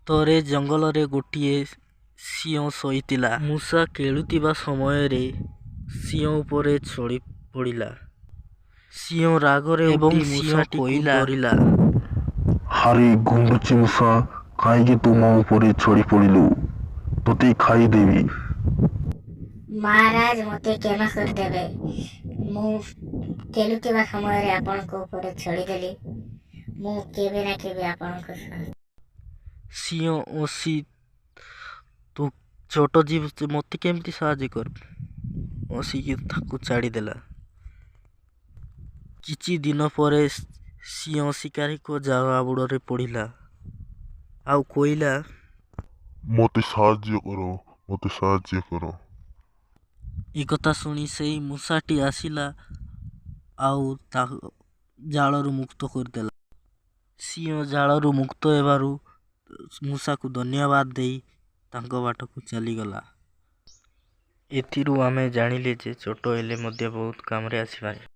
ଥରେ ଜଙ୍ଗଲରେ ଗୋଟିଏ ସିଂହ ଶୋଇଥିଲା। ମୂଷା ଖେଳୁଥିବା ସମୟରେ ସିଂହ ଉପରେ ଚଢ଼ି ପଡ଼ିଲା। ସିଂହ ରାଗରେ ଉଠି ମୂଷାଟିକୁ ଧରିଲା। ହାରେ ଗୁଣ୍ଡୁଚି ମୂଷା, କାହିଁକି ତୁ ମୋ ଉପରେ ଚଢ଼ି ପଡ଼ିଲୁ? ତୋତେ ଖାଇଦେବି। ମହାରାଜ, ମୋତେ କ୍ଷମା କରିଦେବେ। ମୁଁ ଖେଳୁଥିବା ସମୟରେ ଆପଣଙ୍କ ଉପରେ ଚଢ଼ିଦେଲି। ମୁଁ କେବେ ନା କେବେ ଆପଣଙ୍କ ସିଂହ ହସି, ତୁ ଛୋଟ ଜୀବ, ମୋତେ କେମିତି ସାହାଯ୍ୟ କରିବୁ? ହସିକି ତାକୁ ଛାଡ଼ିଦେଲା। କିଛି ଦିନ ପରେ ସିଂହ ଶିକାରୀଙ୍କ ଜାବୁଡ଼ରେ ପଡ଼ିଲା ଆଉ କହିଲା, ମୋତେ ସାହାଯ୍ୟ କର। ଏକଥା ଶୁଣି ସେଇ ମୂଷାଟି ଆସିଲା ଆଉ ତାକୁ ଜାଳରୁ ମୁକ୍ତ କରିଦେଲା। ସିଂହ ଜାଳରୁ ମୁକ୍ତ ହେବାରୁ ମୂଷାକୁ ଧନ୍ୟବାଦ ଦେଇ ତାଙ୍କ ବାଟକୁ ଚାଲିଗଲା। ଏଥିରୁ ଆମେ ଜାଣିଲେ ଯେ ଛୋଟ ହେଲେ ମଧ୍ୟ ବହୁତ କାମରେ ଆସିପାରେ।